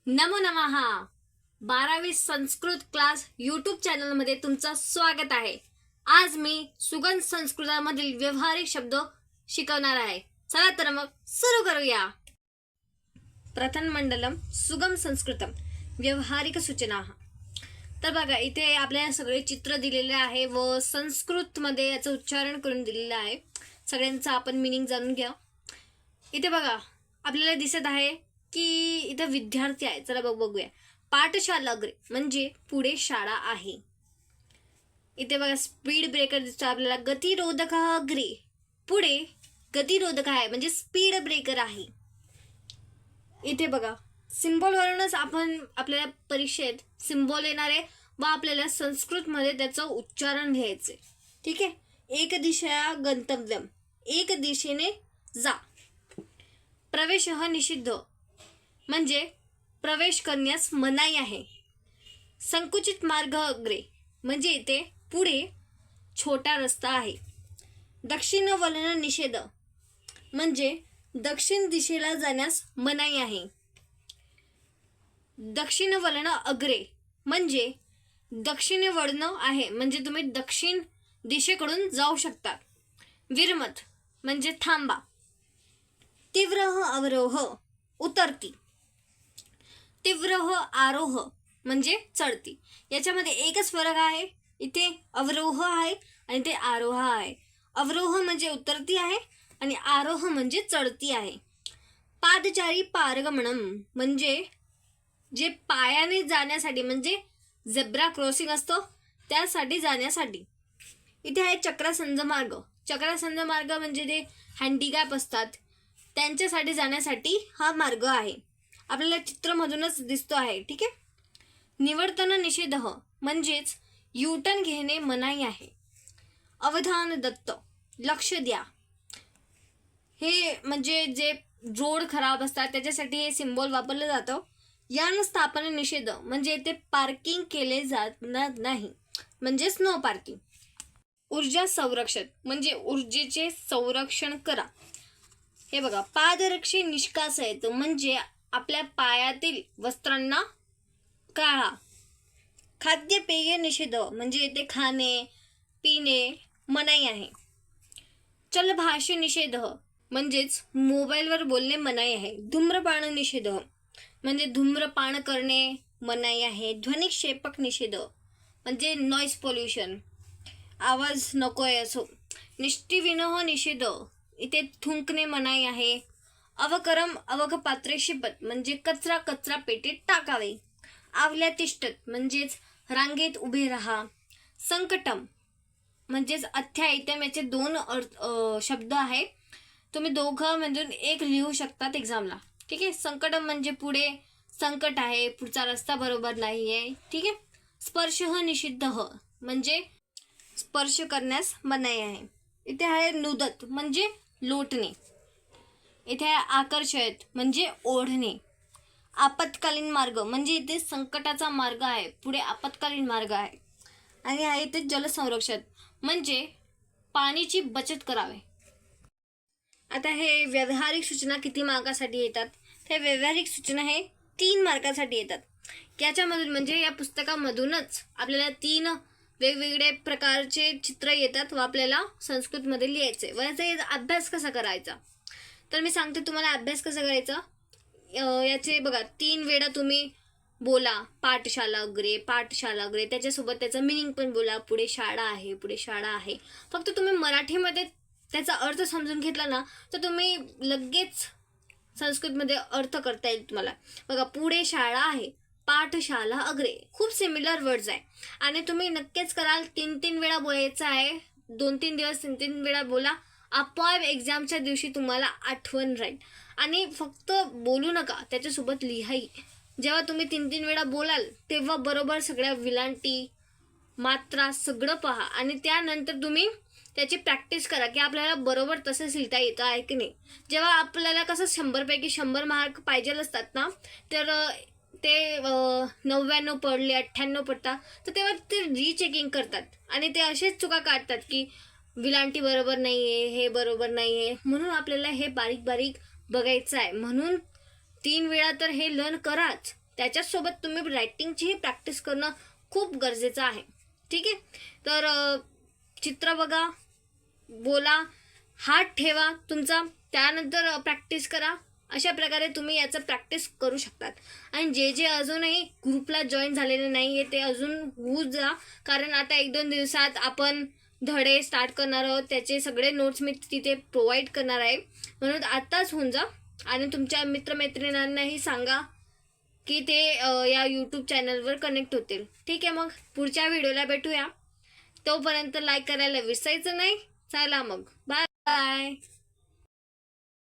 नमो नमः. 12वी Sanskrit class YouTube चॅनलमध्ये तुमचं स्वागत आहे. आज मी सुगम संस्कृतामधील व्यवहारिक शब्द शिकवणार आहे. चला तर मग सुरू करूया. प्रथम मंडलम सुगम संस्कृतम व्यवहारिक सूचना. तर बघा, इथे आपल्याला सगळे चित्र दिलेले आहे व संस्कृतमध्ये याचं उच्चारण करून दिलेलं आहे. सगळ्यांचा आपण मीनिंग जाणून घ्या. इथे बघा, आपल्याला दिसत आहे की इथं विद्यार्थी आहे. चला बघूया. पाठशाला अग्रे म्हणजे पुढे शाळा आहे. इथे बघा, स्पीड ब्रेकर दिसतो आपल्याला. गतिरोधक अग्रे पुढे गतिरोधक आहे म्हणजे स्पीड ब्रेकर आहे. इथे बघा, सिम्बॉल वरूनच आपण आपल्याला परीक्षेत सिम्बॉल येणार आहे व आपल्याला संस्कृतमध्ये त्याचं उच्चारण लिहायचे. ठीक आहे. एक दिशा गंतव्यम, एक दिशेने जा. प्रवेश निषिद्ध म्हणजे प्रवेश करण्यास मनाई आहे. संकुचित मार्ग अग्रे म्हणजे इथे पुढे छोटा रस्ता आहे. दक्षिण वलन निषेध म्हणजे दक्षिण दिशेला जाण्यास मनाई आहे. दक्षिण वलन अग्रे म्हणजे दक्षिण वळण आहे म्हणजे तुम्ही दक्षिण दिशेकडून जाऊ शकता. विरमत म्हणजे थांबा. तीव्र अवरोह उतरती. तीव्र आरोह म्हणजे चढती. याच्यामध्ये एकच फरक आहे. इथे अवरोह आहे आणि ते आरोह आहे. अवरोह म्हणजे उतरती आहे आणि आरोह म्हणजे चढती आहे. पादचारी पारगमनम म्हणजे जे पायाने जाण्यासाठी म्हणजे झेब्रा क्रॉसिंग असतो त्यासाठी जाण्यासाठी. इथे आहे चक्रासंध मार्ग. चक्रासंध मार्ग म्हणजे जे हँडिकॅप असतात त्यांच्यासाठी जाण्यासाठी हा मार्ग आहे. आपल्याला चित्रमधूनच दिसतो आहे. ठीक आहे. निवर्तन निषेध म्हणजेच युटर्न घेणे मनाई आहे. अवधान दत्त लक्ष द्या. हे म्हणजे जे रोड खराब असतात त्याच्यासाठी हे सिम्बॉल वापरलं जातं. यान स्थापन निषेध म्हणजे इथे पार्किंग केले जात नाही म्हणजेच नो पार्किंग. ऊर्जा संरक्षण म्हणजे ऊर्जेचे संरक्षण करा. हे बघा, पादरक्षे निष्कासयत म्हणजे आपल्या पायातील वस्त्रांना काढा. खाद्यपेय निषेध म्हणजे इथे खाणे पिणे मनाई आहे. चलभाषा निषेध म्हणजेच मोबाईलवर बोलणे मनाई आहे. धूम्रपान निषेध म्हणजे धूम्रपान करणे मनाई आहे. ध्वनिक्षेपक निषेध म्हणजे नॉइस पोल्युशन, आवाज नकोय असो. निष्ठीविनोह निषेध इथे थुंकणे मनाई आहे. अवकरम अवकपात्रे शिपत म्हणजे कचरा कचरा पेटीत टाकावे. आवल्या तिष्ठत म्हणजेच रांगेत उभे राहा. संकटम म्हणजेच अथ्यायतम याचे दोन शब्द आहे. तुम्ही दोघं मधून एक लिहू शकतात एक्झामला. ठीक आहे. संकटम म्हणजे पुढे संकट आहे, पुढचा रस्ता बरोबर नाही आहे. ठीक आहे. स्पर्श निषिद्ध म्हणजे स्पर्श करण्यास मनाई आहे. इथे आहे नुदत म्हणजे लोटणे. इथे आहे आकर्षयत म्हणजे ओढणे. आपत्कालीन मार्ग म्हणजे इथे संकटाचा मार्ग आहे, पुढे आपत्कालीन मार्ग आहे. आणि आहे इथे जलसंरक्षण म्हणजे पाण्याची बचत करावे. आता हे व्यावहारिक सूचना किती मार्कासाठी येतात? हे व्यावहारिक सूचना हे 3 मार्कासाठी येतात. याच्यामधून म्हणजे या पुस्तकामधूनच आपल्याला 3 वेगवेगळे प्रकारचे चित्र येतात व आपल्याला संस्कृतमध्ये लिहायचे. व याचा अभ्यास कसा करायचा तर मी सांगते तुम्हाला अभ्यास कसा करायचा. याचे बघा, 3 वेळा तुम्ही बोला पाठशाला अग्रे पाठशाला अग्रे. त्याच्यासोबत त्याचं मिनिंग पण बोला. पुढे शाळा आहे पुढे शाळा आहे. फक्त तुम्ही मराठीमध्ये त्याचा अर्थ समजून घेतला ना तर तुम्ही लगेच संस्कृतमध्ये अर्थ करता येईल तुम्हाला. बघा, पुढे शाळा आहे पाठशाला अग्रे खूप सिमिलर वर्ड्स आहे आणि तुम्ही नक्कीच कराल. 3 वेळा बोलायचं आहे. 2-3 दिवस 3 वेळा बोला. आपोआप एक्झामच्या दिवशी तुम्हाला आठवण राहील. आणि फक्त बोलू नका, त्याच्यासोबत लिहाही. जेव्हा तुम्ही 3 वेळा बोलाल तेव्हा बरोबर सगळ्या विलांटी मात्रा सगळं पहा आणि त्यानंतर तुम्ही त्याची प्रॅक्टिस करा की आपल्याला बरोबर तसंच लिहिता येतं आहे की नाही. जेव्हा आपल्याला कसं 100 पैकी 100 मार्क पाहिजे असतात ना तर ते 99 पडले 98 पडतात तर तेव्हा ते रीचेकिंग करतात आणि ते असेच चुका काढतात की विलांटी बरोबर नाही आहे, हे बरोबर नाही आहे. म्हणून आपल्याला हे बारीक बारीक बघायचं आहे. म्हणून 3 वेळा तर हे लर्न कराच. त्याच्यासोबत तुम्ही रायटिंगचीही प्रॅक्टिस करणं खूप गरजेचं आहे. ठीक आहे. तर चित्र बघा, बोला, हात ठेवा तुमचा, त्यानंतर प्रॅक्टिस करा. अशा प्रकारे तुम्ही याचं प्रॅक्टिस करू शकतात. आणि जे अजूनही ग्रुपला जॉईन झालेले नाही आहे ते अजून होऊ जा, कारण आता 1-2 दिवसात आपण धडे स्टार्ट करणार आहोत. त्याचे सगळे नोट्स मी तिथे प्रोव्हाइड करणार आहे. म्हणून आत्ताच होऊन जा आणि तुमच्या मित्रमैत्रिणींनाही सांगा की ते या यूट्यूब चॅनलवर कनेक्ट होतील. ठीक आहे. मग पुढच्या व्हिडिओला भेटूया. तोपर्यंत लाईक करायला विसरायचं नाही. चला मग, बाय बाय.